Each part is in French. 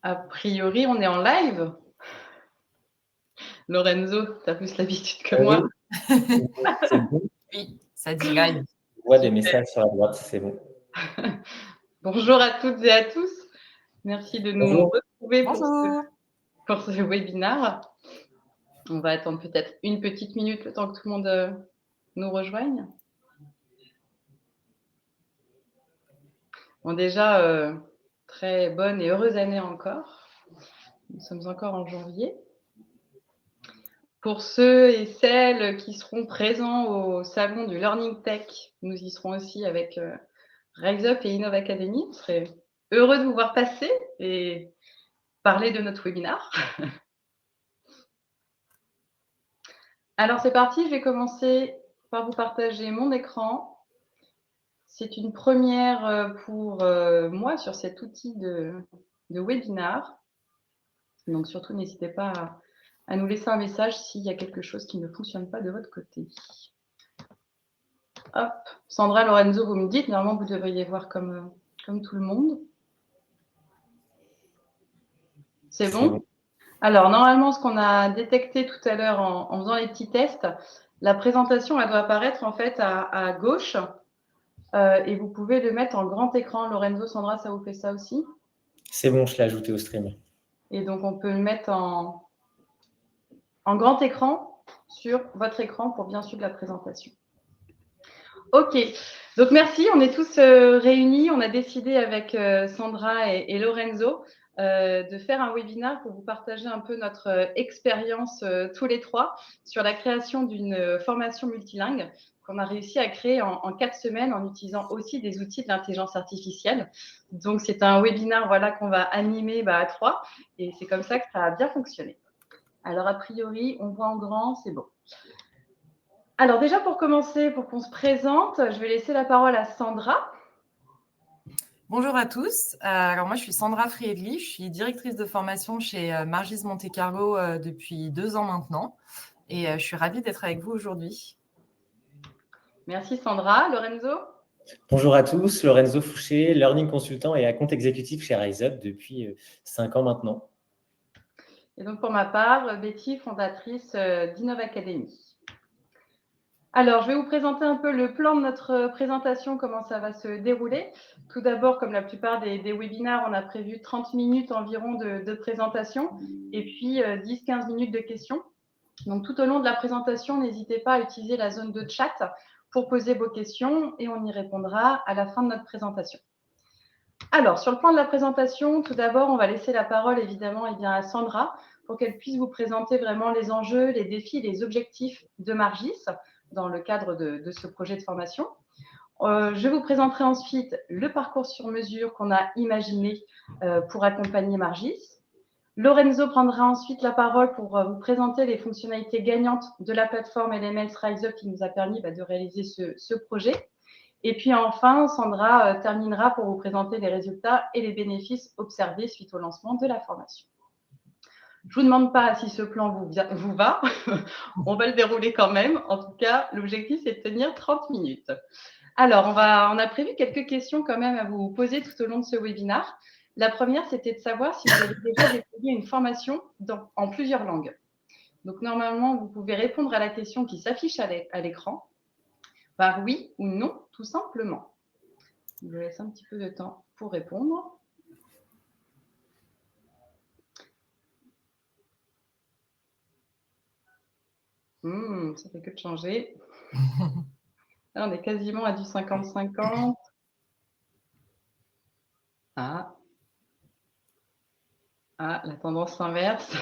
A priori, on est en live. Lorenzo, tu as plus l'habitude que moi. Oui, c'est bon. Oui, ça dit live. Je vois des Super. messages sur la droite, c'est bon. Bonjour à toutes et à tous. Merci de nous Bonjour. retrouver Bonjour. pour ce webinaire. On va attendre peut-être une petite minute le temps que tout le monde nous rejoigne. Bon, déjà, très bonne et heureuse année encore. Nous sommes encore en janvier. Pour ceux et celles qui seront présents au salon du Learning Tech, nous y serons aussi avec RiseUp et Innov Academy. On serait heureux de vous voir passer et parler de notre webinaire. Alors c'est parti, je vais commencer par vous partager mon écran. C'est une première pour moi sur cet outil de webinaire. Donc surtout, n'hésitez pas à nous laisser un message s'il y a quelque chose qui ne fonctionne pas de votre côté. Hop, Sandra, Lorenzo, vous me dites, normalement vous devriez voir comme tout le monde. C'est bon ? Alors normalement, ce qu'on a détecté tout à l'heure en faisant les petits tests, la présentation, elle doit apparaître en fait à gauche et vous pouvez le mettre en grand écran. Lorenzo, Sandra, ça vous fait ça aussi ? C'est bon, je l'ai ajouté au stream. Et donc on peut le mettre en grand écran sur votre écran pour bien suivre la présentation. Ok, donc merci, on est tous réunis. On a décidé avec Sandra et Lorenzo de faire un webinaire pour vous partager un peu notre expérience tous les trois sur la création d'une formation multilingue qu'on a réussi à créer en 4 semaines en utilisant aussi des outils de l'intelligence artificielle. Donc c'est un webinaire voilà, qu'on va animer à 3 et c'est comme ça que ça a bien fonctionné. Alors a priori, on voit en grand, c'est bon. Alors déjà pour commencer, pour qu'on se présente, je vais laisser la parole à Sandra. Bonjour à tous. Alors moi, je suis Sandra Friedli. Je suis directrice de formation chez Margis Monte Carlo depuis 2 ans maintenant. Et je suis ravie d'être avec vous aujourd'hui. Merci Sandra. Lorenzo ? Bonjour à tous, Lorenzo Fouché, Learning Consultant et compte exécutif chez RiseUp depuis 5 ans maintenant. Et donc pour ma part, Betty, fondatrice d'Innov Academy. Alors, je vais vous présenter un peu le plan de notre présentation, comment ça va se dérouler. Tout d'abord, comme la plupart des webinaires, on a prévu 30 minutes environ de présentation et puis 10-15 minutes de questions. Donc, tout au long de la présentation, n'hésitez pas à utiliser la zone de chat pour poser vos questions et on y répondra à la fin de notre présentation. Alors, sur le plan de la présentation, tout d'abord, on va laisser la parole évidemment à Sandra pour qu'elle puisse vous présenter vraiment les enjeux, les défis, les objectifs de Margis dans le cadre de ce projet de formation. Je vous présenterai ensuite le parcours sur mesure qu'on a imaginé pour accompagner Margis. Lorenzo prendra ensuite la parole pour vous présenter les fonctionnalités gagnantes de la plateforme LMS RiseUp qui nous a permis de réaliser ce projet. Et puis enfin, Sandra terminera pour vous présenter les résultats et les bénéfices observés suite au lancement de la formation. Je ne vous demande pas si ce plan vous va. On va le dérouler quand même. En tout cas, l'objectif, c'est de tenir 30 minutes. Alors, on a prévu quelques questions quand même à vous poser tout au long de ce webinaire. La première, c'était de savoir si vous avez déjà déployé une formation en plusieurs langues. Donc, normalement, vous pouvez répondre à la question qui s'affiche à l'écran par oui ou non, tout simplement. Je vous laisse un petit peu de temps pour répondre. Ça fait que de changer. Là, on est quasiment à du 50-50. Ah, la tendance s'inverse.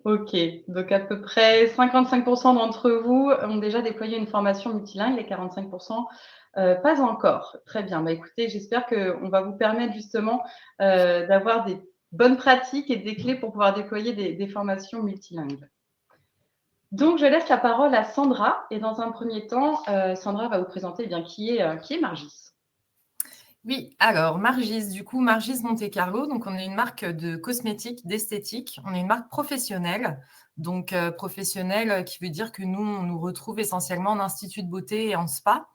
Ok, donc à peu près 55% d'entre vous ont déjà déployé une formation multilingue, les 45% pas encore. Très bien, écoutez, j'espère qu'on va vous permettre justement d'avoir des bonnes pratiques et des clés pour pouvoir déployer des formations multilingues. Donc, je laisse la parole à Sandra et dans un premier temps, Sandra va vous présenter qui est Margis. Oui, alors Margis, Margis Monte Carlo, donc on est une marque de cosmétiques, d'esthétique, on est une marque professionnelle, donc professionnelle qui veut dire que nous, on nous retrouve essentiellement en institut de beauté et en spa.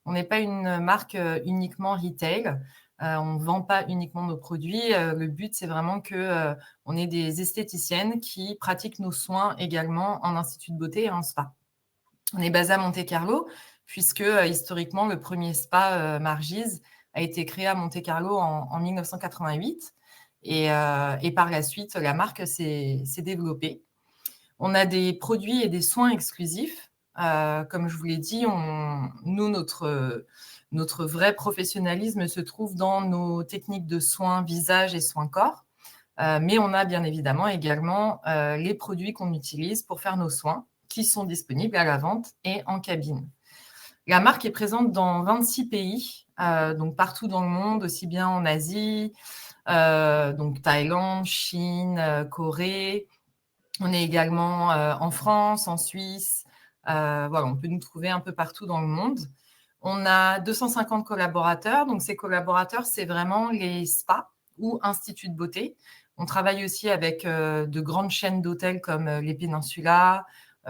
On n'est pas une marque uniquement retail. On ne vend pas uniquement nos produits. Le but, c'est vraiment qu'on ait des esthéticiennes qui pratiquent nos soins également en institut de beauté et en spa. On est basé à Monte-Carlo, puisque historiquement, le premier spa Margise a été créé à Monte-Carlo en 1988. Et par la suite, la marque s'est développée. On a des produits et des soins exclusifs. Comme je vous l'ai dit, nous, notre vrai professionnalisme se trouve dans nos techniques de soins visage et soins corps. Mais on a bien évidemment également les produits qu'on utilise pour faire nos soins, qui sont disponibles à la vente et en cabine. La marque est présente dans 26 pays, donc partout dans le monde, aussi bien en Asie, donc Thaïlande, Chine, Corée. On est également en France, en Suisse. Voilà, on peut nous trouver un peu partout dans le monde. On a 250 collaborateurs. Donc, ces collaborateurs, c'est vraiment les spas ou instituts de beauté. On travaille aussi avec de grandes chaînes d'hôtels comme les Péninsulas,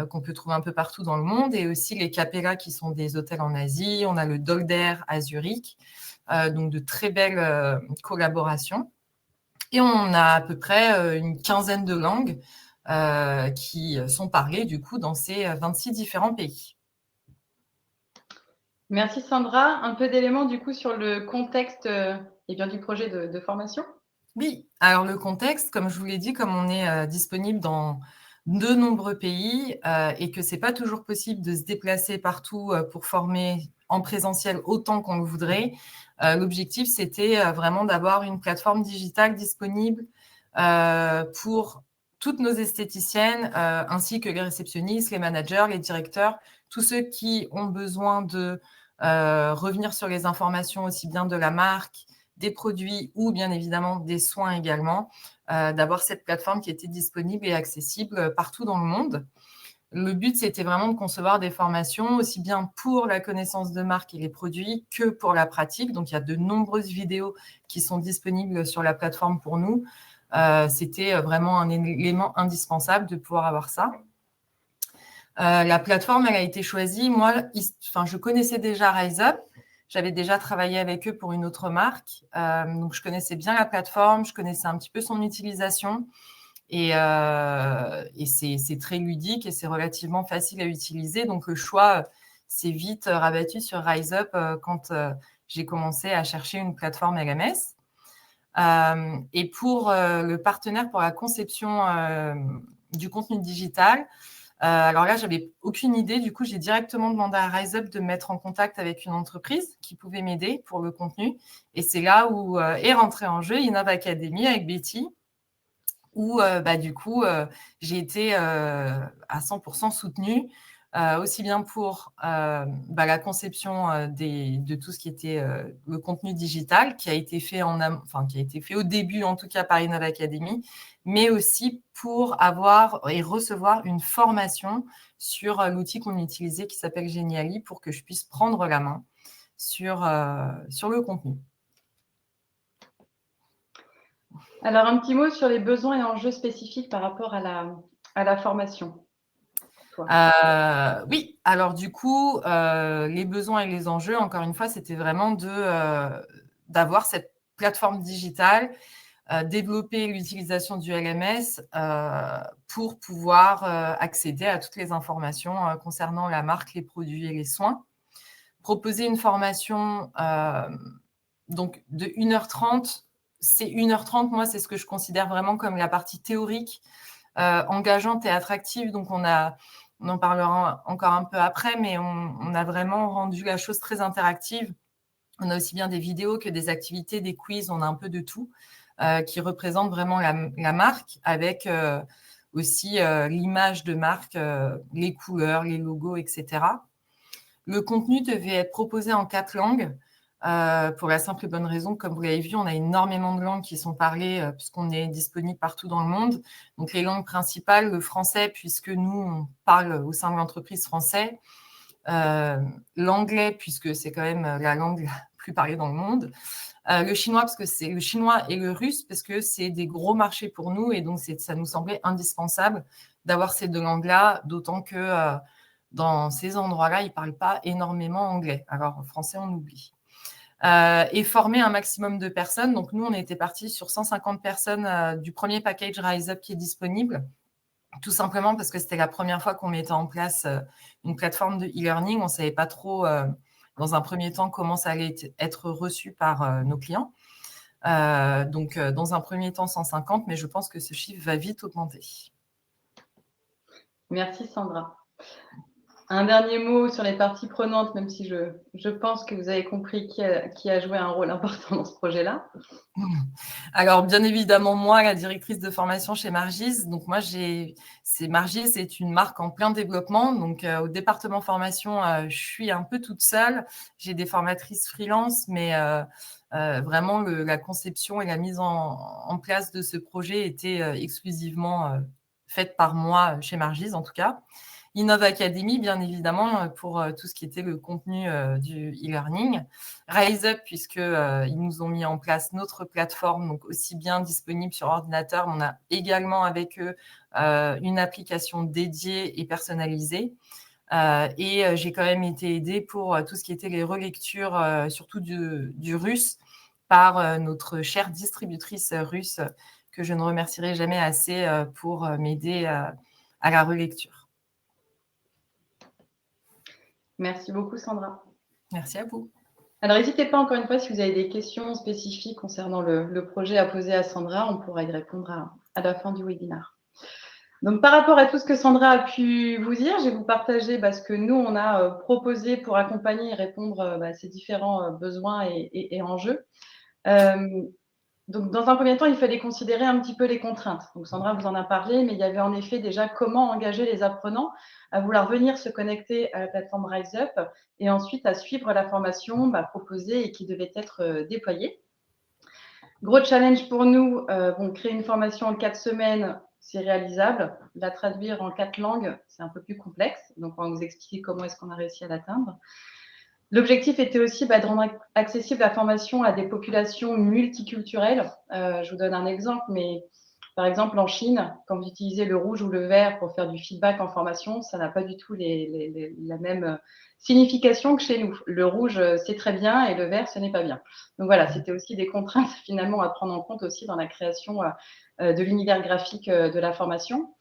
qu'on peut trouver un peu partout dans le monde, et aussi les Capella, qui sont des hôtels en Asie. On a le Dolder à Zurich, donc de très belles collaborations. Et on a à peu près une quinzaine de langues qui sont parlées du coup dans ces 26 différents pays. Merci Sandra. Un peu d'éléments du coup sur le contexte du projet de formation. Oui, alors le contexte, comme je vous l'ai dit, comme on est disponible dans de nombreux pays et que ce n'est pas toujours possible de se déplacer partout pour former en présentiel autant qu'on le voudrait, l'objectif, c'était vraiment d'avoir une plateforme digitale disponible pour toutes nos esthéticiennes, ainsi que les réceptionnistes, les managers, les directeurs, tous ceux qui ont besoin de revenir sur les informations aussi bien de la marque, des produits ou bien évidemment des soins également, d'avoir cette plateforme qui était disponible et accessible partout dans le monde. Le but, c'était vraiment de concevoir des formations aussi bien pour la connaissance de marque et les produits que pour la pratique. Donc, il y a de nombreuses vidéos qui sont disponibles sur la plateforme pour nous. C'était vraiment un élément indispensable de pouvoir avoir ça. La plateforme, elle a été choisie. Moi, je connaissais déjà RiseUp. J'avais déjà travaillé avec eux pour une autre marque. Donc, je connaissais bien la plateforme. Je connaissais un petit peu son utilisation. Et c'est très ludique et c'est relativement facile à utiliser. Donc, le choix s'est vite rabattu sur RiseUp quand j'ai commencé à chercher une plateforme LMS. Et pour le partenaire pour la conception du contenu digital, alors là, je n'avais aucune idée. Du coup, j'ai directement demandé à RiseUp de me mettre en contact avec une entreprise qui pouvait m'aider pour le contenu. Et c'est là où est rentré en jeu Innov Academy avec Betty, où du coup, j'ai été à 100% soutenue, aussi bien pour la conception de tout ce qui était le contenu digital, qui a été fait qui a été fait au début, en tout cas par Innov Academy, mais aussi pour avoir et recevoir une formation sur l'outil qu'on utilisait qui s'appelle Geniali pour que je puisse prendre la main sur le contenu. Alors, un petit mot sur les besoins et enjeux spécifiques par rapport à la formation. Oui, alors du coup, les besoins et les enjeux, encore une fois, c'était vraiment d'avoir cette plateforme digitale, développer l'utilisation du LMS pour pouvoir accéder à toutes les informations concernant la marque, les produits et les soins. Proposer une formation donc de 1h30, c'est 1h30, moi, c'est ce que je considère vraiment comme la partie théorique, engageante et attractive. Donc, on en parlera encore un peu après, mais on a vraiment rendu la chose très interactive. On a aussi bien des vidéos que des activités, des quiz, on a un peu de tout qui représente vraiment la marque avec aussi l'image de marque, les couleurs, les logos, etc. Le contenu devait être proposé en 4 langues pour la simple et bonne raison que, comme vous l'avez vu, on a énormément de langues qui sont parlées puisqu'on est disponible partout dans le monde. Donc, les langues principales, le français, puisque nous, on parle au sein de l'entreprise français, l'anglais, puisque c'est quand même la langue la plus parlée dans le monde, le chinois, parce que c'est le chinois et le russe, parce que c'est des gros marchés pour nous, et donc ça nous semblait indispensable d'avoir ces 2 langues-là, d'autant que dans ces endroits-là, ils ne parlent pas énormément anglais. Alors, en français, on oublie. et former un maximum de personnes. Donc, nous, on était partis sur 150 personnes du premier package RiseUp qui est disponible, tout simplement parce que c'était la première fois qu'on mettait en place une plateforme de e-learning. On ne savait pas trop, dans un premier temps, comment ça allait être reçu par nos clients. Donc, dans un premier temps, 150, mais je pense que ce chiffre va vite augmenter. Merci Sandra. Un dernier mot sur les parties prenantes, même si je pense que vous avez compris qui a joué un rôle important dans ce projet-là. Alors, bien évidemment, moi, la directrice de formation chez Margis. Donc, moi, Margis est une marque en plein développement. Donc, au département formation, je suis un peu toute seule. J'ai des formatrices freelance, mais vraiment, la conception et la mise en place de ce projet était exclusivement faite par moi chez Margis, en tout cas. Innov Academy, bien évidemment, pour tout ce qui était le contenu du e-learning. RiseUp, puisqu'ils nous ont mis en place notre plateforme, donc aussi bien disponible sur ordinateur, mais on a également avec eux une application dédiée et personnalisée. Et j'ai quand même été aidée pour tout ce qui était les relectures, surtout du russe, par notre chère distributrice russe, que je ne remercierai jamais assez pour m'aider à la relecture. Merci beaucoup, Sandra. Merci à vous. Alors, n'hésitez pas, encore une fois, si vous avez des questions spécifiques concernant le projet à poser à Sandra, on pourra y répondre à la fin du webinaire. Donc, par rapport à tout ce que Sandra a pu vous dire, je vais vous partager ce que nous, on a proposé pour accompagner et répondre à ces différents besoins et enjeux. Donc, dans un premier temps, il fallait considérer un petit peu les contraintes. Donc, Sandra vous en a parlé, mais il y avait en effet déjà comment engager les apprenants à vouloir venir se connecter à la plateforme RiseUp et ensuite à suivre la formation proposée et qui devait être déployée. Gros challenge pour nous, créer une formation en 4 semaines, c'est réalisable. La traduire en 4 langues, c'est un peu plus complexe. Donc, on va vous expliquer comment est-ce qu'on a réussi à l'atteindre. L'objectif était aussi de rendre accessible la formation à des populations multiculturelles. Je vous donne un exemple, mais par exemple en Chine, quand vous utilisez le rouge ou le vert pour faire du feedback en formation, ça n'a pas du tout la même signification que chez nous. Le rouge, c'est très bien et le vert, ce n'est pas bien. Donc voilà, c'était aussi des contraintes finalement à prendre en compte aussi dans la création de l'univers graphique de la formation.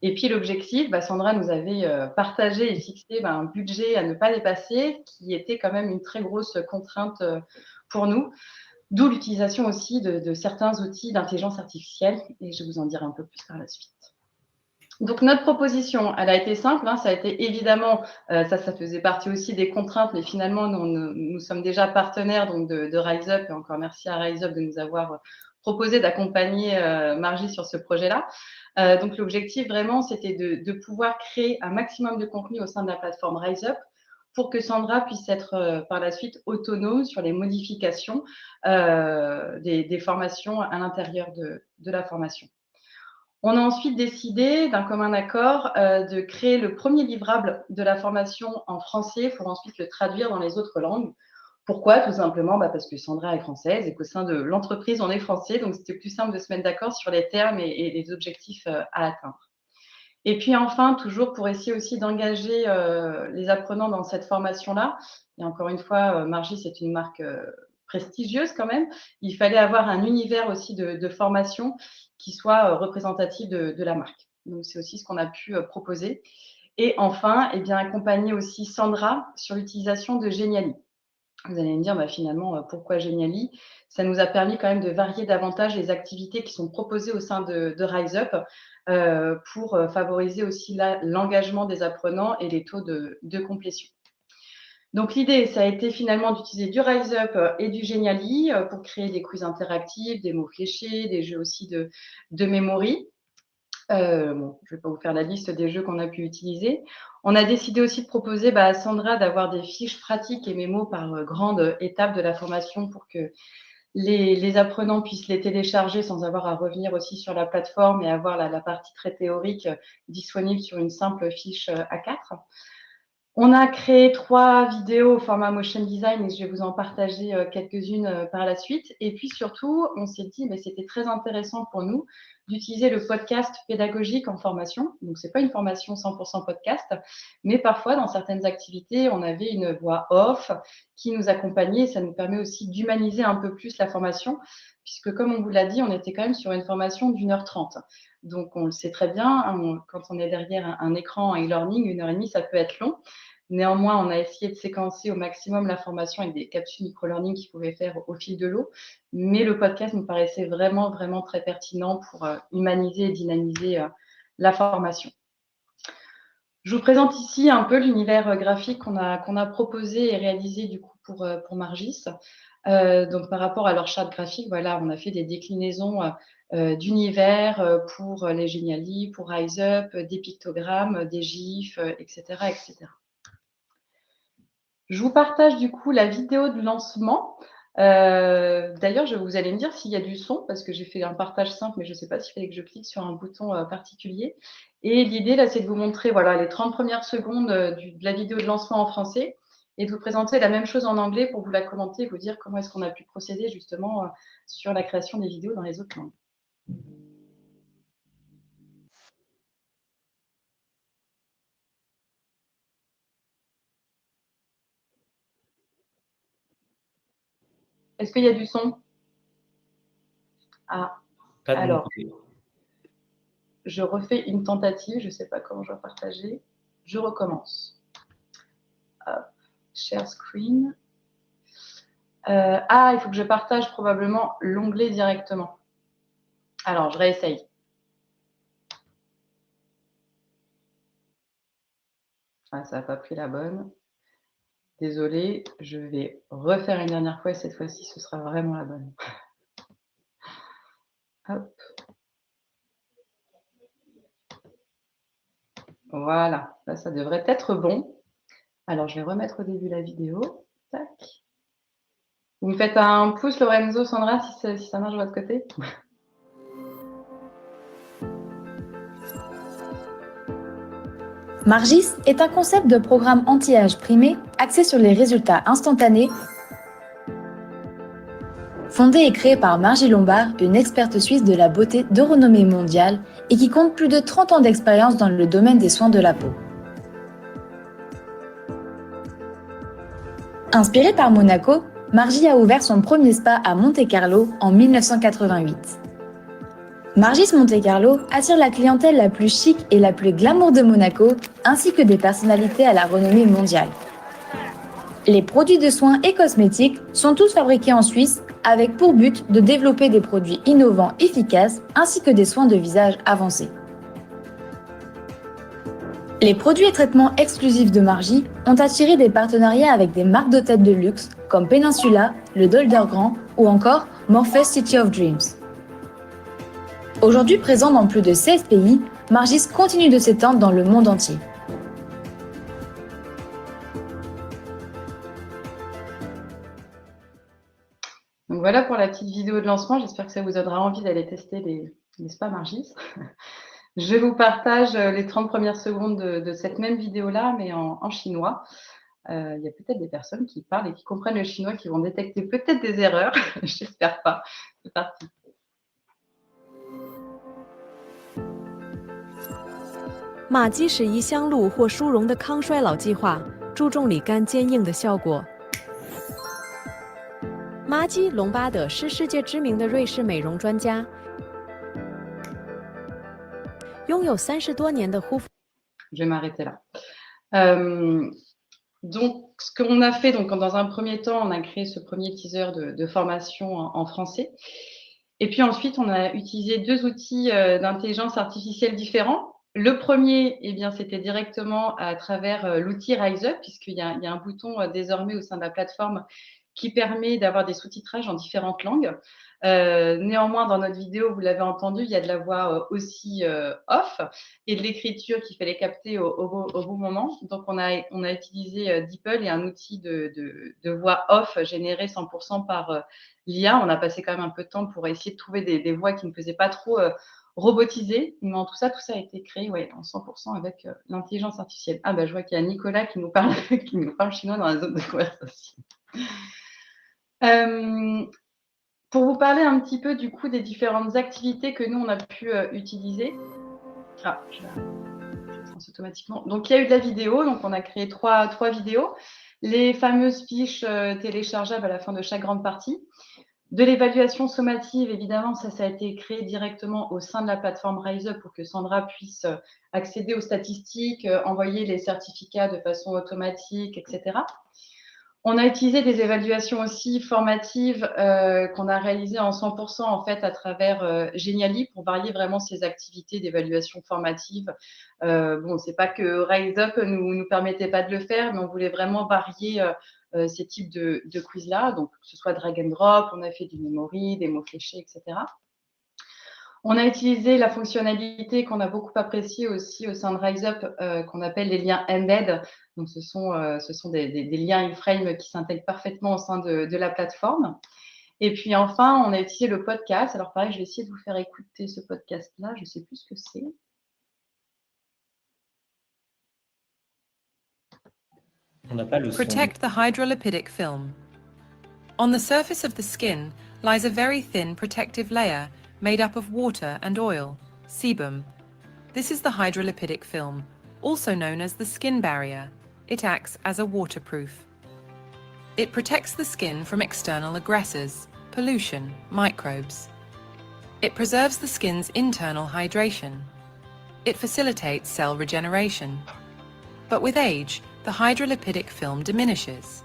Et puis l'objectif, Sandra nous avait partagé et fixé un budget à ne pas dépasser, qui était quand même une très grosse contrainte pour nous, d'où l'utilisation aussi de certains outils d'intelligence artificielle, et je vais vous en dire un peu plus par la suite. Donc notre proposition, elle a été simple, ça a été évidemment, ça faisait partie aussi des contraintes, mais finalement nous sommes déjà partenaires donc de RiseUp, et encore merci à RiseUp de nous avoir proposé d'accompagner Margis sur ce projet-là. Donc, l'objectif vraiment, c'était de pouvoir créer un maximum de contenu au sein de la plateforme RiseUp pour que Sandra puisse être par la suite autonome sur les modifications des formations à l'intérieur de la formation. On a ensuite décidé d'un commun accord de créer le premier livrable de la formation en français pour ensuite le traduire dans les autres langues. Pourquoi? Tout simplement parce que Sandra est française et qu'au sein de l'entreprise, on est français. Donc, c'était plus simple de se mettre d'accord sur les termes et les objectifs à atteindre. Et puis enfin, toujours pour essayer aussi d'engager les apprenants dans cette formation-là, et encore une fois, Margis, c'est une marque prestigieuse quand même, il fallait avoir un univers aussi de formation qui soit représentatif de la marque. Donc, c'est aussi ce qu'on a pu proposer. Et enfin, accompagner aussi Sandra sur l'utilisation de Geniali. Vous allez me dire, finalement, pourquoi Geniali? Ça nous a permis quand même de varier davantage les activités qui sont proposées au sein de RiseUp pour favoriser aussi l'engagement des apprenants et les taux de complétion. Donc, l'idée, ça a été finalement d'utiliser du RiseUp et du Geniali pour créer des quiz interactifs, des mots fléchés, des jeux aussi de memory. Je ne vais pas vous faire la liste des jeux qu'on a pu utiliser. On a décidé aussi de proposer à Sandra d'avoir des fiches pratiques et mémos par grande étape de la formation pour que les apprenants puissent les télécharger sans avoir à revenir aussi sur la plateforme et avoir la partie très théorique disponible sur une simple fiche A4. On a créé 3 vidéos au format motion design et je vais vous en partager quelques-unes par la suite. Et puis surtout, on s'est dit, c'était très intéressant pour nous d'utiliser le podcast pédagogique en formation. Donc, ce n'est pas une formation 100% podcast, mais parfois, dans certaines activités, on avait une voix off qui nous accompagnait. Ça nous permet aussi d'humaniser un peu plus la formation, puisque comme on vous l'a dit, on était quand même sur une formation d'1h30. Donc, on le sait très bien, quand on est derrière un écran e-learning, 1h30, ça peut être long. Néanmoins, on a essayé de séquencer au maximum la formation avec des capsules micro-learning qu'ils pouvaient faire au fil de l'eau. Mais le podcast nous paraissait vraiment, vraiment très pertinent pour humaniser et dynamiser la formation. Je vous présente ici un peu l'univers graphique qu'on a proposé et réalisé du coup pour Margis. Donc, par rapport à leur charte graphique, voilà, on a fait des déclinaisons d'univers pour les Geniali, pour Rise Up, des pictogrammes, des gifs, etc., etc. Je vous partage du coup la vidéo de lancement. D'ailleurs, vous allez me dire s'il y a du son, parce que j'ai fait un partage simple, mais je ne sais pas s'il fallait que je clique sur un bouton particulier. Et l'idée, là, c'est de vous montrer voilà, les 30 premières secondes de la vidéo de lancement en français et de vous présenter la même chose en anglais pour vous la commenter et vous dire comment est-ce qu'on a pu procéder justement sur la création des vidéos dans les autres langues. Est-ce qu'il y a du son? Ah, Pas de mon alors, côté. je refais une tentative, je ne sais pas comment je vais partager. Je recommence. Hop, share screen. Il faut que je partage probablement l'onglet directement. Alors, je réessaye. Ah, ça n'a pas pris la bonne. Désolée, je vais refaire une dernière fois et cette fois-ci, ce sera vraiment la bonne. Hop. Voilà, là, ça devrait être bon. Alors, je vais remettre au début la vidéo. Tac. Vous me faites un pouce, Lorenzo, Sandra, si ça marche de votre côté. Margis est un concept de programme anti-âge primé axé sur les résultats instantanés, fondé et créé par Margie Lombard, une experte suisse de la beauté de renommée mondiale et qui compte plus de 30 ans d'expérience dans le domaine des soins de la peau. Inspiré par Monaco, Margie a ouvert son premier spa à Monte-Carlo en 1988. Margis Monte-Carlo attire la clientèle la plus chic et la plus glamour de Monaco, ainsi que des personnalités à la renommée mondiale. Les produits de soins et cosmétiques sont tous fabriqués en Suisse, avec pour but de développer des produits innovants, efficaces, ainsi que des soins de visage avancés. Les produits et traitements exclusifs de Margie ont attiré des partenariats avec des marques de tête de luxe comme Peninsula, le Dolder Grand ou encore Morpheus City of Dreams. Aujourd'hui présent dans plus de 16 pays, Margis continue de s'étendre dans le monde entier. Donc voilà pour la petite vidéo de lancement. J'espère que ça vous donnera envie d'aller tester les spas Margis. Je vous partage les 30 premières secondes de cette même vidéo-là, mais en chinois. Il y a peut-être des personnes qui parlent et qui comprennent le chinois qui vont détecter peut-être des erreurs. J'espère pas. C'est parti. 马基使一香露或舒溶的抗衰老计划，注重理干坚硬的效果。马基·隆巴德是世界知名的瑞士美容专家，拥有30多年的护肤。Je vais m'arrêter là. Donc, ce qu'on a fait, donc, dans un premier temps, on a créé ce premier teaser de formation en français. Et puis ensuite, on a utilisé 2 outils d'intelligence artificielle différents. Le premier, eh bien, c'était directement à travers l'outil Rise Up, puisqu'il y a un bouton désormais au sein de la plateforme qui permet d'avoir des sous-titrages en différentes langues. Néanmoins, dans notre vidéo, vous l'avez entendu, il y a de la voix aussi off et de l'écriture qu'il fallait capter au bon moment. Donc, on a utilisé DeepL et un outil de voix off généré 100% par l'IA. On a passé quand même un peu de temps pour essayer de trouver des voix qui ne faisaient pas trop robotisées. Mais en tout ça a été créé en 100% avec l'intelligence artificielle. Ah, je vois qu'il y a Nicolas qui nous parle chinois dans la zone de conversation. Pour vous parler un petit peu du coup des différentes activités que nous on a pu utiliser. Ah, je vais automatiquement. Donc il y a eu de la vidéo, donc on a créé trois vidéos, les fameuses fiches téléchargeables à la fin de chaque grande partie. De l'évaluation sommative, évidemment, ça a été créé directement au sein de la plateforme RiseUp pour que Sandra puisse accéder aux statistiques, envoyer les certificats de façon automatique, etc. On a utilisé des évaluations aussi formatives qu'on a réalisées en 100% en fait à travers Genially pour varier vraiment ces activités d'évaluation formative. Bon, c'est pas que RiseUp nous permettait pas de le faire, mais on voulait vraiment varier ces types de quiz-là, donc que ce soit drag and drop, on a fait du memory, des mots fléchés, etc. On a utilisé la fonctionnalité qu'on a beaucoup appréciée aussi au sein de RiseUp, qu'on appelle les liens embed. Donc, ce sont des liens iframe qui s'intègrent parfaitement au sein de la plateforme. Et puis enfin, on a utilisé le podcast. Alors pareil, je vais essayer de vous faire écouter ce podcast-là. Je ne sais plus ce que c'est. On n'a pas le son. Protect the hydrolipidic film. On the surface of the skin lies a very thin protective layer made up of water and oil, sebum. This is the hydrolipidic film, also known as the skin barrier. It acts as a waterproof. It protects the skin from external aggressors, pollution, microbes. It preserves the skin's internal hydration. It facilitates cell regeneration. But with age, the hydrolipidic film diminishes.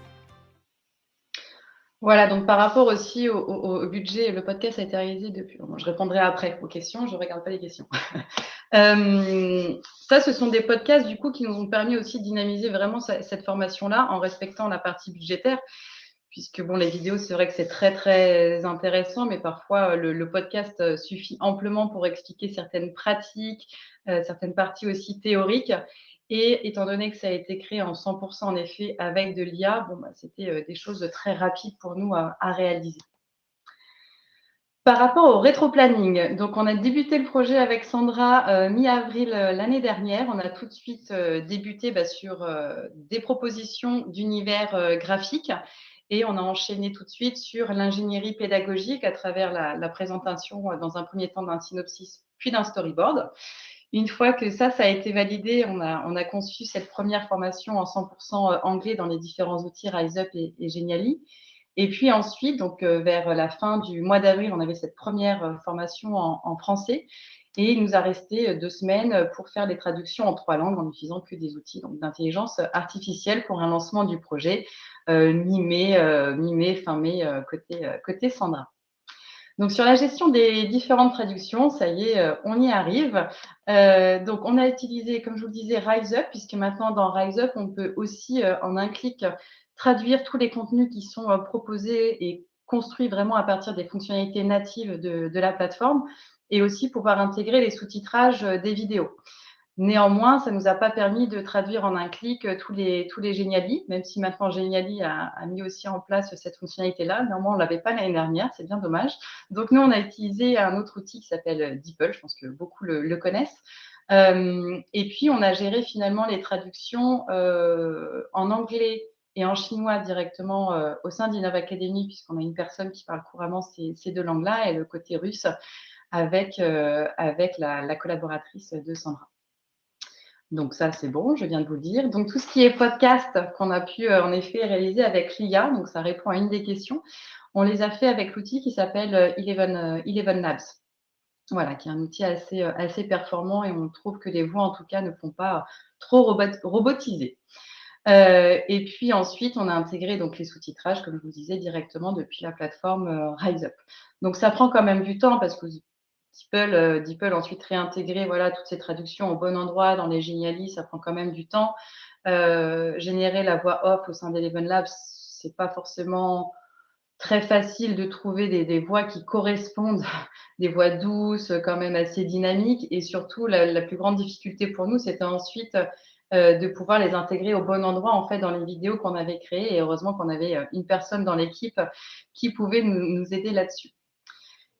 Voilà, donc par rapport aussi au budget, le podcast a été réalisé depuis. Bon, je répondrai après aux questions, je ne regarde pas les questions. Ça, ce sont des podcasts du coup qui nous ont permis aussi de dynamiser vraiment cette formation-là en respectant la partie budgétaire, puisque bon, les vidéos, c'est vrai que c'est très très intéressant, mais parfois le podcast suffit amplement pour expliquer certaines pratiques, certaines parties aussi théoriques. Et étant donné que ça a été créé en 100% en effet avec de l'IA, bon, bah, c'était des choses très rapides pour nous à réaliser. Par rapport au rétro-planning, donc on a débuté le projet avec Sandra mi-avril l'année dernière. On a tout de suite débuté sur des propositions d'univers graphique et on a enchaîné tout de suite sur l'ingénierie pédagogique à travers la présentation dans un premier temps d'un synopsis puis d'un storyboard. Une fois que ça a été validé, on a conçu cette première formation en 100% anglais dans les différents outils RiseUp et Genially. Et puis ensuite, donc vers la fin du mois d'avril, on avait cette première formation en français. Et il nous a resté 2 semaines pour faire les traductions en 3 langues en n'utilisant que des outils d'intelligence artificielle pour un lancement du projet mi-mai, fin mai, côté Sandra. Donc, sur la gestion des différentes traductions, ça y est, on y arrive. Donc, on a utilisé, comme je vous le disais, RiseUp, puisque maintenant, dans RiseUp, on peut aussi, en un clic, traduire tous les contenus qui sont proposés et construits vraiment à partir des fonctionnalités natives de la plateforme, et aussi pouvoir intégrer les sous-titrages des vidéos. Néanmoins, ça ne nous a pas permis de traduire en un clic tous les Genially, même si maintenant Genially a mis aussi en place cette fonctionnalité-là. Néanmoins, on ne l'avait pas l'année dernière, c'est bien dommage. Donc, nous, on a utilisé un autre outil qui s'appelle DeepL, je pense que beaucoup le connaissent. Et puis, on a géré finalement les traductions en anglais et en chinois directement au sein d'Innov Academy, puisqu'on a une personne qui parle couramment ces 2 langues-là, et le côté russe avec la collaboratrice de Sandra. Donc ça, c'est bon, je viens de vous le dire. Donc tout ce qui est podcast qu'on a pu en effet réaliser avec l'IA, donc ça répond à une des questions, on les a fait avec l'outil qui s'appelle Eleven Labs. Voilà, qui est un outil assez performant et on trouve que les voix en tout cas ne font pas trop robotiser. Et puis ensuite, on a intégré donc les sous-titrages, comme je vous disais, directement depuis la plateforme RiseUp. Donc ça prend quand même du temps parce que DeepL ensuite réintégrer toutes ces traductions au bon endroit dans les Genially, ça prend quand même du temps. Générer la voix off au sein d'Eleven Labs, c'est pas forcément très facile de trouver des voix qui correspondent, des voix douces, quand même assez dynamiques. Et surtout, la plus grande difficulté pour nous, c'était ensuite de pouvoir les intégrer au bon endroit en fait dans les vidéos qu'on avait créées. Et heureusement qu'on avait une personne dans l'équipe qui pouvait nous aider là-dessus.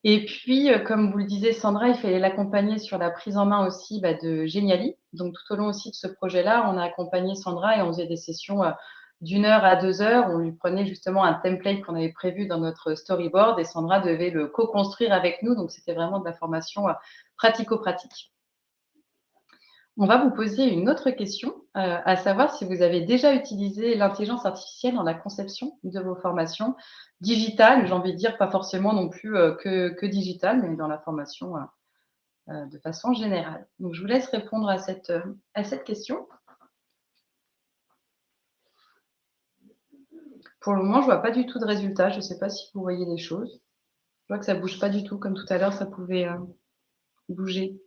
Et puis, comme vous le disiez, Sandra, il fallait l'accompagner sur la prise en main aussi de Genially. Donc, tout au long aussi de ce projet-là, on a accompagné Sandra et on faisait des sessions d'1 heure à 2 heures. On lui prenait justement un template qu'on avait prévu dans notre storyboard et Sandra devait le co-construire avec nous. Donc, c'était vraiment de la formation pratico-pratique. On va vous poser une autre question, à savoir si vous avez déjà utilisé l'intelligence artificielle dans la conception de vos formations digitales. J'ai envie de dire pas forcément non plus que digitales, mais dans la formation de façon générale. Donc, je vous laisse répondre à cette question. Pour le moment, je ne vois pas du tout de résultat. Je ne sais pas si vous voyez les choses. Je vois que ça ne bouge pas du tout, comme tout à l'heure, ça pouvait bouger.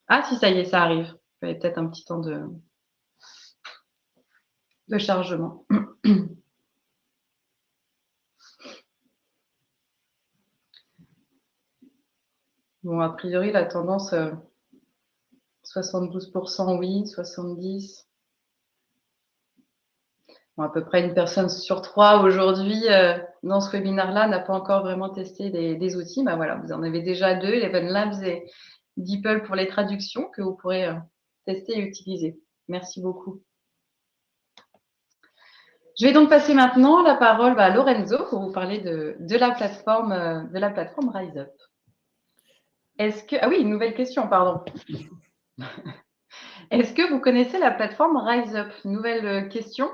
Ah, si, ça y est, ça arrive. Il y avait peut-être un petit temps de chargement. Bon, a priori, la tendance, 72% oui, 70%. Bon, à peu près une personne sur 3 aujourd'hui dans ce webinaire-là n'a pas encore vraiment testé des outils. Bah voilà, vous en avez déjà 2, Eleven Labs et DeepL pour les traductions que vous pourrez tester et utiliser. Merci beaucoup. Je vais donc passer maintenant la parole à Lorenzo pour vous parler de la plateforme RiseUp. Ah oui, une nouvelle question, pardon. Est-ce que vous connaissez la plateforme RiseUp? Nouvelle question.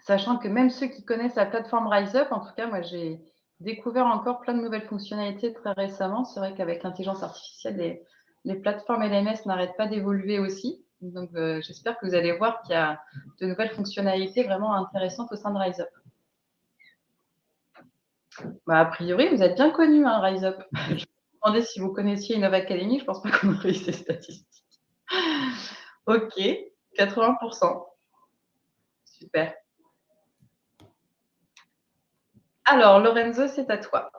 Sachant que même ceux qui connaissent la plateforme RiseUp, en tout cas, moi, j'ai découvert encore plein de nouvelles fonctionnalités très récemment. C'est vrai qu'avec l'intelligence artificielle, les plateformes LMS n'arrêtent pas d'évoluer aussi. Donc, j'espère que vous allez voir qu'il y a de nouvelles fonctionnalités vraiment intéressantes au sein de RiseUp. Bah, a priori, vous êtes bien connu, hein, RiseUp. Je me demandais si vous connaissiez Innov Academy. Je ne pense pas qu'on aurait eu ces statistiques. OK, 80%. Super. Alors, Lorenzo, c'est à toi.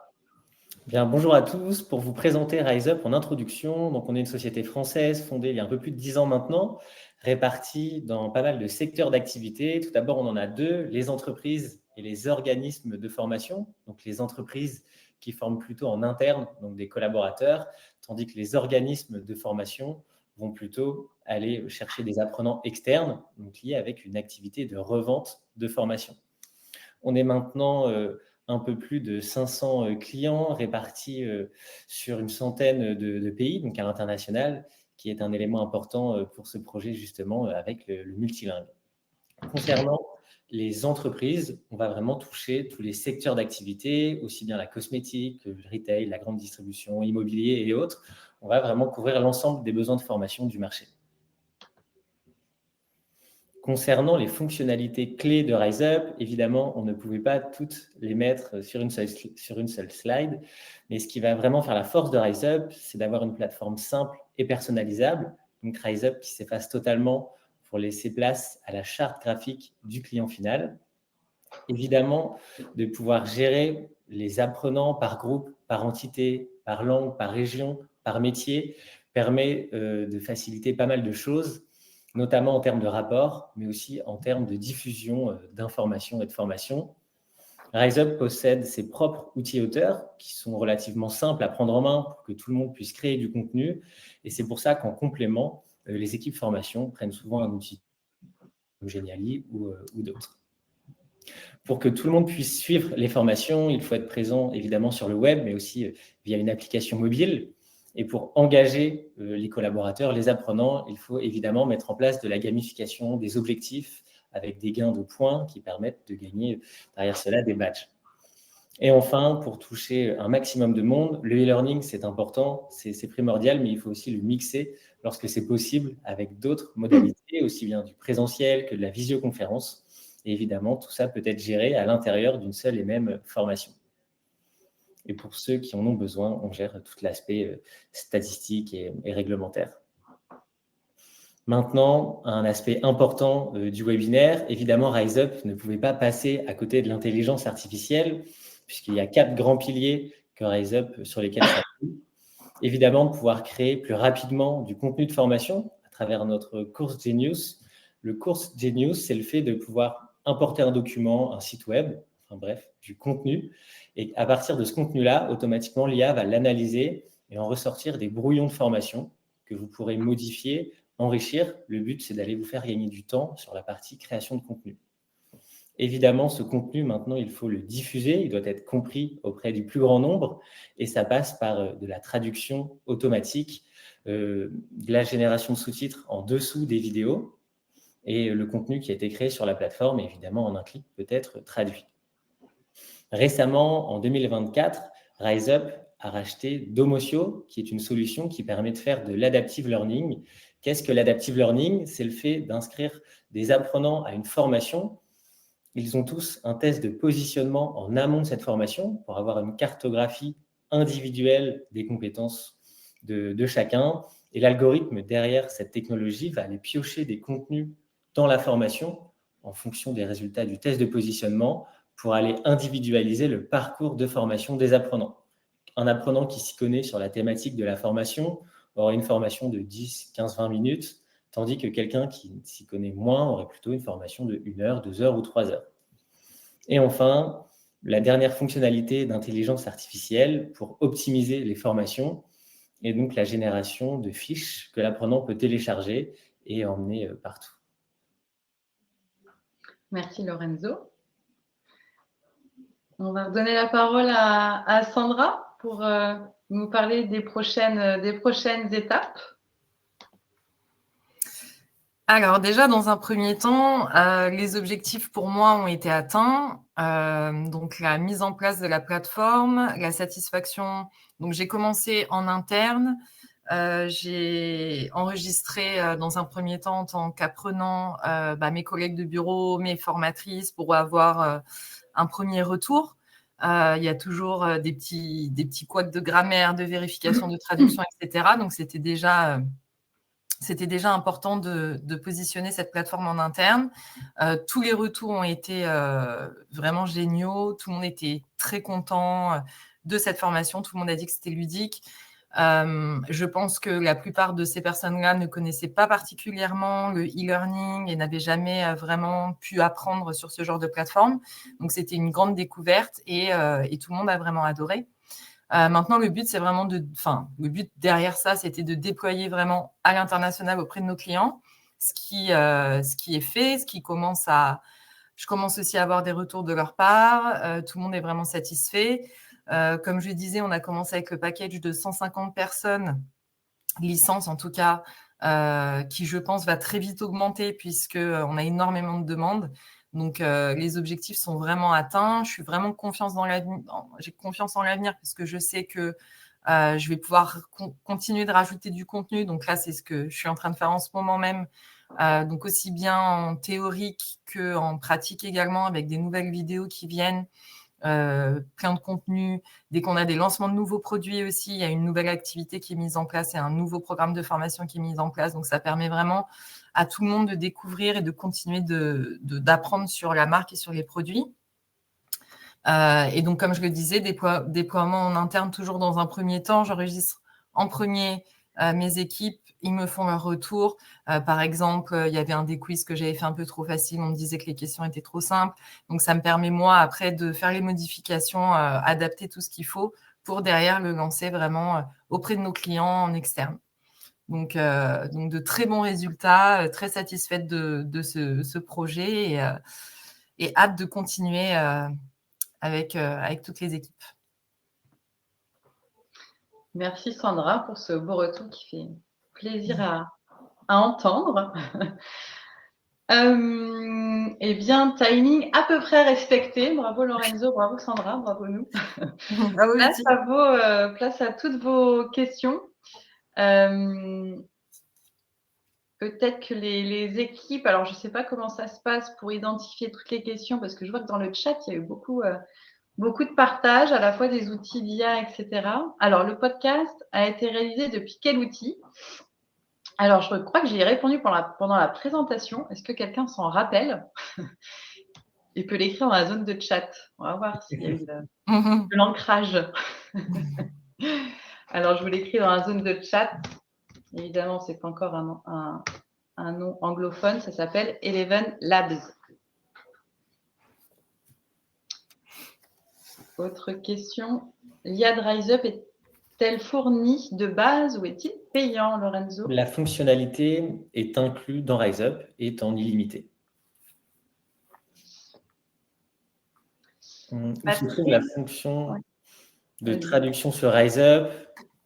Bien, bonjour à tous. Pour vous présenter RiseUp en introduction, donc on est une société française fondée il y a un peu plus de 10 ans maintenant, répartie dans pas mal de secteurs d'activité. Tout d'abord, on en a 2, les entreprises et les organismes de formation. Donc les entreprises qui forment plutôt en interne, donc des collaborateurs, tandis que les organismes de formation vont plutôt aller chercher des apprenants externes, donc liés avec une activité de revente de formation. On est maintenant un peu plus de 500 clients répartis sur une centaine de pays, donc à l'international, qui est un élément important pour ce projet justement avec le multilingue. Concernant les entreprises, on va vraiment toucher tous les secteurs d'activité, aussi bien la cosmétique, le retail, la grande distribution, immobilier et autres. On va vraiment couvrir l'ensemble des besoins de formation du marché. Concernant les fonctionnalités clés de RiseUp, évidemment, on ne pouvait pas toutes les mettre sur une seule slide, mais ce qui va vraiment faire la force de RiseUp, c'est d'avoir une plateforme simple et personnalisable, donc RiseUp qui s'efface totalement pour laisser place à la charte graphique du client final. Évidemment, de pouvoir gérer les apprenants par groupe, par entité, par langue, par région, par métier, permet de faciliter pas mal de choses, notamment en termes de rapport, mais aussi en termes de diffusion d'informations et de formation. RiseUp possède ses propres outils auteurs qui sont relativement simples à prendre en main pour que tout le monde puisse créer du contenu. Et c'est pour ça qu'en complément, les équipes formation prennent souvent un outil comme Geniali ou d'autres. Pour que tout le monde puisse suivre les formations, il faut être présent évidemment sur le web, mais aussi via une application mobile. Et pour engager les collaborateurs, les apprenants, il faut évidemment mettre en place de la gamification, des objectifs avec des gains de points qui permettent de gagner derrière cela des badges. Et enfin, pour toucher un maximum de monde, le e-learning, c'est important, c'est primordial, mais il faut aussi le mixer lorsque c'est possible avec d'autres modalités, aussi bien du présentiel que de la visioconférence. Et évidemment, tout ça peut être géré à l'intérieur d'une seule et même formation. Et pour ceux qui en ont besoin, on gère tout l'aspect statistique et réglementaire. Maintenant, un aspect important du webinaire, évidemment, RiseUp ne pouvait pas passer à côté de l'intelligence artificielle, puisqu'il y a 4 grands piliers que RiseUp sur lesquels s'appuie. Évidemment, de pouvoir créer plus rapidement du contenu de formation à travers notre course Genius. Le course Genius, c'est le fait de pouvoir importer un document, un site web, enfin bref, du contenu. Et à partir de ce contenu-là, automatiquement, l'IA va l'analyser et en ressortir des brouillons de formation que vous pourrez modifier enrichir. Le but, c'est d'aller vous faire gagner du temps sur la partie création de contenu. Évidemment, ce contenu, maintenant, il faut le diffuser, il doit être compris auprès du plus grand nombre, et ça passe par de la traduction automatique, de la génération de sous-titres en dessous des vidéos, et le contenu qui a été créé sur la plateforme, évidemment, en un clic, peut être traduit. Récemment, en 2024, RiseUp a racheté Domotio, qui est une solution qui permet de faire de l'adaptive learning. Qu'est-ce que l'adaptive learning? C'est le fait d'inscrire des apprenants à une formation. Ils ont tous un test de positionnement en amont de cette formation pour avoir une cartographie individuelle des compétences de chacun. Et l'algorithme derrière cette technologie va aller piocher des contenus dans la formation en fonction des résultats du test de positionnement pour aller individualiser le parcours de formation des apprenants. Un apprenant qui s'y connaît sur la thématique de la formation aura une formation de 10, 15, 20 minutes, tandis que quelqu'un qui s'y connaît moins aurait plutôt une formation de 1 heure, 2 heures ou 3 heures. Et enfin, la dernière fonctionnalité d'intelligence artificielle pour optimiser les formations et donc la génération de fiches que l'apprenant peut télécharger et emmener partout. Merci Lorenzo. On va redonner la parole à Sandra pour nous parler des prochaines étapes. Alors déjà, dans un premier temps, les objectifs pour moi ont été atteints. Donc la mise en place de la plateforme, la satisfaction. Donc j'ai commencé en interne. J'ai enregistré dans un premier temps en tant qu'apprenant mes collègues de bureau, mes formatrices pour avoir un premier retour. Il y a toujours des petits couacs de grammaire, de vérification, de traduction, etc. Donc c'était déjà important de positionner cette plateforme en interne. Tous les retours ont été vraiment géniaux. Tout le monde était très content de cette formation. Tout le monde a dit que c'était ludique. Je pense que la plupart de ces personnes-là ne connaissaient pas particulièrement le e-learning et n'avaient jamais vraiment pu apprendre sur ce genre de plateforme. Donc, c'était une grande découverte et tout le monde a vraiment adoré. Maintenant, le but, c'est vraiment le but derrière ça, c'était de déployer vraiment à l'international auprès de nos clients, ce qui est fait, je commence aussi à avoir des retours de leur part. Tout le monde est vraiment satisfait. Comme je disais, on a commencé avec le package de 150 personnes, licence en tout cas, qui, je pense, va très vite augmenter puisqu'on a énormément de demandes. Donc, les objectifs sont vraiment atteints. Je suis vraiment confiance dans l'avenir. J'ai confiance en l'avenir parce que je sais que je vais pouvoir continuer de rajouter du contenu. Donc là, c'est ce que je suis en train de faire en ce moment même. Donc, aussi bien en théorique qu'en pratique également, avec des nouvelles vidéos qui viennent. Plein de contenu. Dès qu'on a des lancements de nouveaux produits aussi, il y a une nouvelle activité qui est mise en place et un nouveau programme de formation qui est mis en place. Donc, ça permet vraiment à tout le monde de découvrir et de continuer d'apprendre sur la marque et sur les produits. Et donc, comme je le disais, déploiement en interne toujours dans un premier temps. J'enregistre en premier mes équipes, ils me font leur retour. Par exemple, il y avait un des quiz que j'avais fait un peu trop facile. On me disait que les questions étaient trop simples. Donc, ça me permet, moi, après, de faire les modifications, adapter tout ce qu'il faut pour derrière le lancer vraiment auprès de nos clients en externe. Donc de très bons résultats, très satisfaite de ce projet et hâte de continuer avec toutes les équipes. Merci Sandra pour ce beau retour qui fait plaisir à entendre. Eh bien, timing à peu près respecté. Bravo Lorenzo, bravo Sandra, bravo nous. Bravo, Place à toutes vos questions. Peut-être que les équipes, alors je ne sais pas comment ça se passe pour identifier toutes les questions, parce que je vois que dans le chat, il y a eu beaucoup de partage, à la fois des outils d'IA, etc. Alors, le podcast a été réalisé depuis quel outil? Alors, je crois que j'y ai répondu pendant la présentation. Est-ce que quelqu'un s'en rappelle? Il peut l'écrire dans la zone de chat. On va voir s'il y a eu de l'ancrage. Alors, je vous l'écris dans la zone de chat. Évidemment, ce n'est pas encore un nom anglophone. Ça s'appelle Eleven Labs. Autre question. L'IA de RiseUp est-elle fournie de base ou est-il payant, Lorenzo? La fonctionnalité est inclue dans RiseUp et est en illimité. Où se trouve la fonction de traduction sur RiseUp?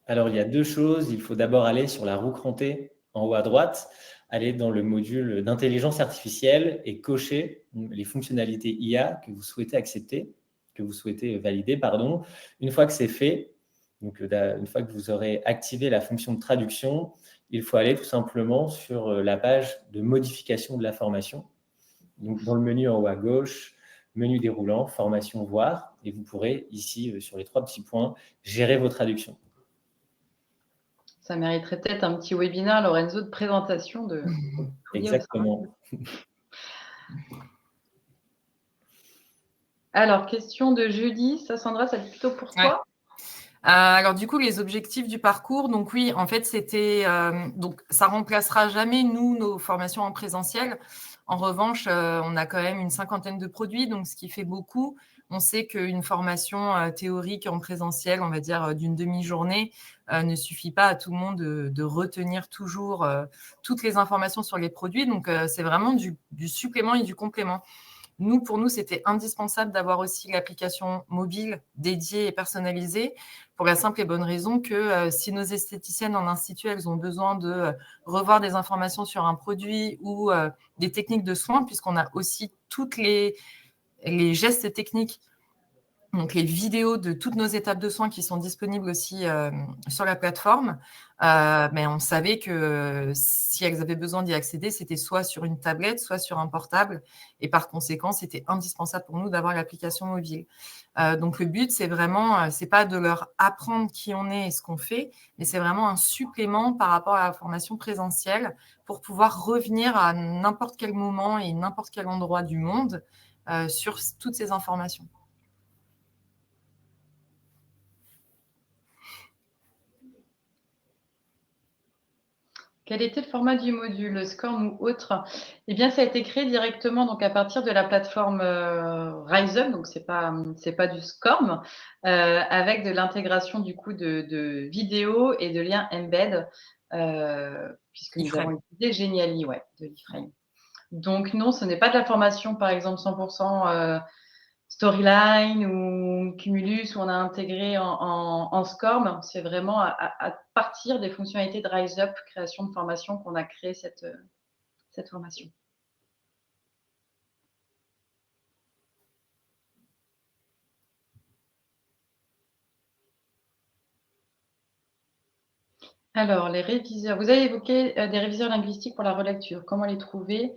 Alors, il y a deux choses. Il faut d'abord aller sur la roue crantée en haut à droite, aller dans le module d'intelligence artificielle et cocher les fonctionnalités IA que vous souhaitez accepter, que vous souhaitez valider, pardon. Une fois que c'est fait, donc une fois que vous aurez activé la fonction de traduction, il faut aller tout simplement sur la page de modification de la formation. Donc, dans le menu en haut à gauche, menu déroulant, formation, voir, et vous pourrez ici, sur les 3 petits points, gérer vos traductions. Ça mériterait peut-être un petit webinaire, Lorenzo, de présentation de Exactement. Alors, question de Julie. Ça, Sandra, ça dit plutôt pour toi? Alors du coup, les objectifs du parcours, donc oui, en fait, c'était donc ça remplacera jamais nos formations en présentiel. En revanche, on a quand même une 50aine de produits, donc ce qui fait beaucoup. On sait qu'une formation théorique en présentiel, on va dire d'une demi-journée, ne suffit pas à tout le monde de retenir toujours toutes les informations sur les produits. Donc c'est vraiment du supplément et du complément. Pour nous, c'était indispensable d'avoir aussi l'application mobile dédiée et personnalisée pour la simple et bonne raison que si nos esthéticiennes en institut, elles ont besoin de revoir des informations sur un produit ou des techniques de soins, puisqu'on a aussi toutes les gestes techniques, donc les vidéos de toutes nos étapes de soins qui sont disponibles aussi sur la plateforme, mais on savait que si elles avaient besoin d'y accéder, c'était soit sur une tablette, soit sur un portable, et par conséquent, c'était indispensable pour nous d'avoir l'application mobile. Donc le but, c'est vraiment, c'est pas de leur apprendre qui on est et ce qu'on fait, mais c'est vraiment un supplément par rapport à la formation présentielle pour pouvoir revenir à n'importe quel moment et n'importe quel endroit du monde sur toutes ces informations. Quel était le format du module, SCORM ou autre? Eh bien, ça a été créé directement donc à partir de la plateforme RiseUp, donc c'est pas du SCORM, avec de l'intégration du coup de vidéos et de liens embed, puisque nous avons utilisé Geniali, de l'Iframe. Donc non, ce n'est pas de la formation, par exemple 100% Storyline ou Cumulus où on a intégré en SCORM, c'est vraiment à partir des fonctionnalités de RiseUp, création de formation, qu'on a créé cette formation. Alors, les réviseurs, vous avez évoqué des réviseurs linguistiques pour la relecture. Comment les trouver?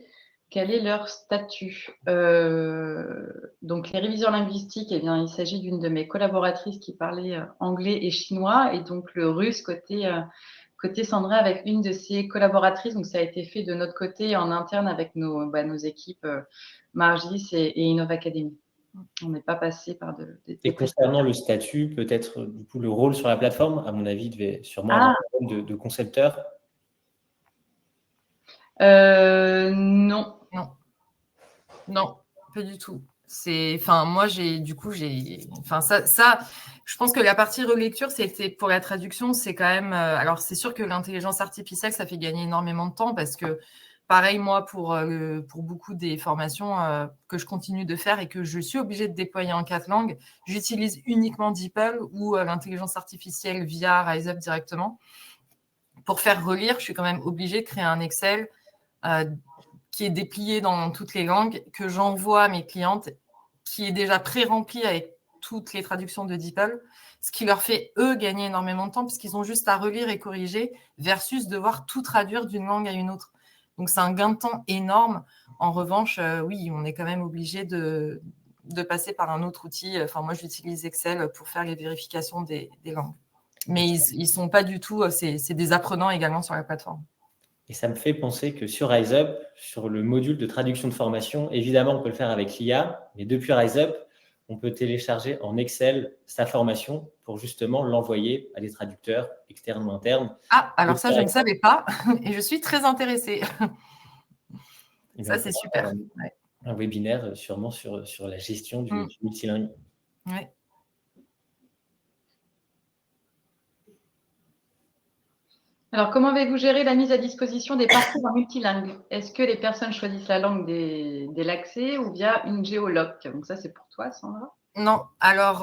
Quel est leur statut? Donc, les réviseurs linguistiques, eh bien, il s'agit d'une de mes collaboratrices qui parlait anglais et chinois, et donc le russe côté Sandra avec une de ses collaboratrices. Donc, ça a été fait de notre côté en interne avec nos équipes Margis et Innov Academy. On n'est pas passé par Et concernant le statut, peut-être du coup le rôle sur la plateforme, à mon avis, il devait sûrement avoir un rôle de concepteur. Non, pas du tout. Moi, je pense que la partie relecture, c'était pour la traduction, c'est quand même. Alors, c'est sûr que l'intelligence artificielle, ça fait gagner énormément de temps parce que, pareil, moi, pour beaucoup des formations que je continue de faire et que je suis obligée de déployer en 4 langues, j'utilise uniquement DeepL ou l'intelligence artificielle via RiseUp directement. Pour faire relire, je suis quand même obligée de créer un Excel qui est déplié dans toutes les langues, que j'envoie à mes clientes, qui est déjà pré-rempli avec toutes les traductions de DeepL, ce qui leur fait, eux, gagner énormément de temps, puisqu'ils ont juste à relire et corriger, versus devoir tout traduire d'une langue à une autre. Donc, c'est un gain de temps énorme. En revanche, oui, on est quand même obligé de passer par un autre outil. Enfin, moi, j'utilise Excel pour faire les vérifications des langues. Mais ils ne sont pas du tout... C'est des apprenants également sur la plateforme. Et ça me fait penser que sur RiseUp, sur le module de traduction de formation, évidemment, on peut le faire avec l'IA, mais depuis RiseUp, on peut télécharger en Excel sa formation pour justement l'envoyer à des traducteurs externes ou internes. Ah, alors ça, je ne savais pas et je suis très intéressée. Ça, c'est super. Un webinaire sûrement sur la gestion du multilingue. Ouais. Alors, comment avez-vous géré la mise à disposition des parcours en multilingue? Est-ce que les personnes choisissent la langue dès l'accès ou via une géoloc? Donc ça, c'est pour toi, Sandra. Non, alors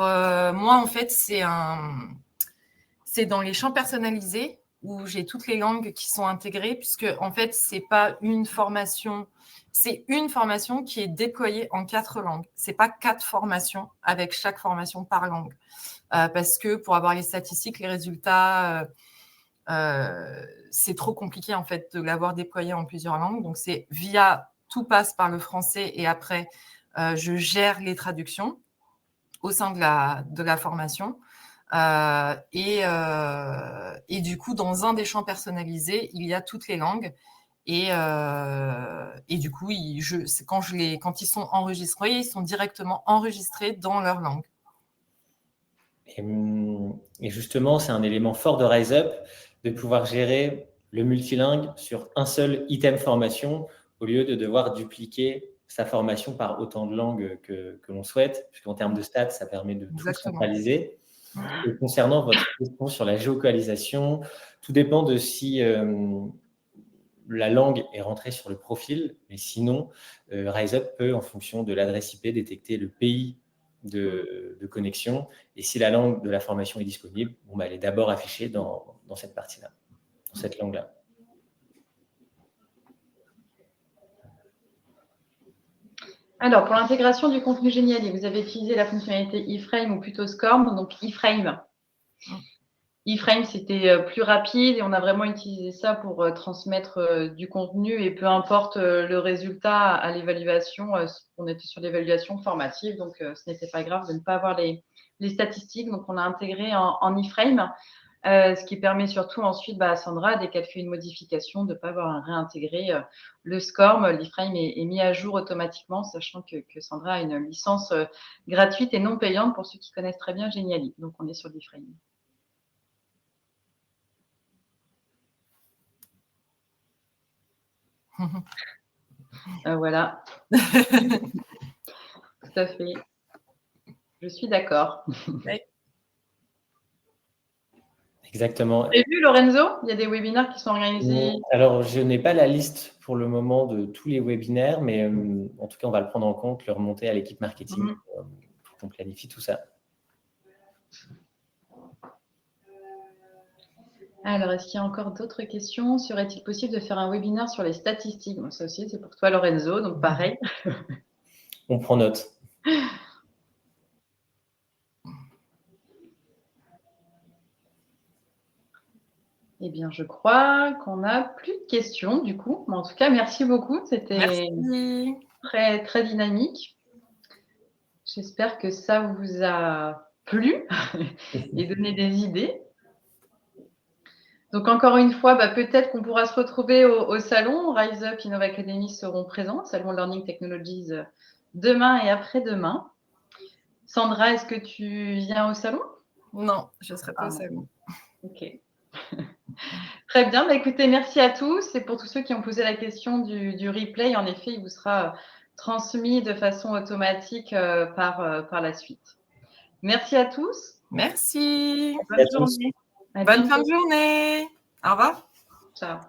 moi, en fait, c'est dans les champs personnalisés où j'ai toutes les langues qui sont intégrées, puisque en fait, c'est pas une formation, c'est une formation qui est déployée en 4 langues. C'est pas 4 formations avec chaque formation par langue. Parce que pour avoir les statistiques, les résultats, c'est trop compliqué en fait de l'avoir déployé en plusieurs langues. Donc c'est tout passe par le français et après je gère les traductions au sein de la formation. Et du coup, dans un des champs personnalisés, il y a toutes les langues. Et du coup, quand ils sont enregistrés, ils sont directement enregistrés dans leur langue. Et justement, c'est un élément fort de RiseUp de pouvoir gérer le multilingue sur un seul item formation au lieu de devoir dupliquer sa formation par autant de langues que l'on souhaite, puisqu'en termes de stats, ça permet de tout centraliser. Et concernant votre question sur la géolocalisation, tout dépend de si la langue est rentrée sur le profil, mais sinon, RiseUp peut, en fonction de l'adresse IP, détecter le pays de connexion. Et si la langue de la formation est disponible, elle est d'abord affichée dans cette partie-là, dans cette langue-là. Alors, pour l'intégration du contenu Geniali, vous avez utilisé la fonctionnalité iframe ou plutôt SCORM, donc iframe. iframe, c'était plus rapide et on a vraiment utilisé ça pour transmettre du contenu et peu importe le résultat à l'évaluation, on était sur l'évaluation formative, donc ce n'était pas grave de ne pas avoir les statistiques. Donc, on a intégré en iframe, ce qui permet surtout ensuite à Sandra, dès qu'elle fait une modification, de ne pas avoir à réintégrer le SCORM. L'iframe est mis à jour automatiquement, sachant que Sandra a une licence gratuite et non payante pour ceux qui connaissent très bien Geniali. Donc, on est sur l'iframe. Voilà. Tout à fait. Je suis d'accord. Oui. Exactement. Vous avez vu, Lorenzo, il y a des webinaires qui sont organisés. Alors, je n'ai pas la liste pour le moment de tous les webinaires, mais en tout cas, on va le prendre en compte, le remonter à l'équipe marketing pour qu'on planifie tout ça. Alors, est-ce qu'il y a encore d'autres questions? Serait-il possible de faire un webinaire sur les statistiques? Bon, ça aussi, c'est pour toi, Lorenzo, donc pareil. On prend note. Eh bien, je crois qu'on n'a plus de questions, du coup. Mais en tout cas, merci beaucoup. C'était très, très dynamique. J'espère que ça vous a plu et donné des idées. Donc, encore une fois, peut-être qu'on pourra se retrouver au salon. RiseUp, Innova Academy seront présents, Salon Learning Technologies, demain et après-demain. Sandra, est-ce que tu viens au salon? Non, je ne serai pas au salon. Ok. Très bien. Écoutez, merci à tous. Et pour tous ceux qui ont posé la question du replay, en effet, il vous sera transmis de façon automatique par la suite. Merci à tous. Merci. Bonne journée. Bonne fin de journée. Au revoir. Ciao.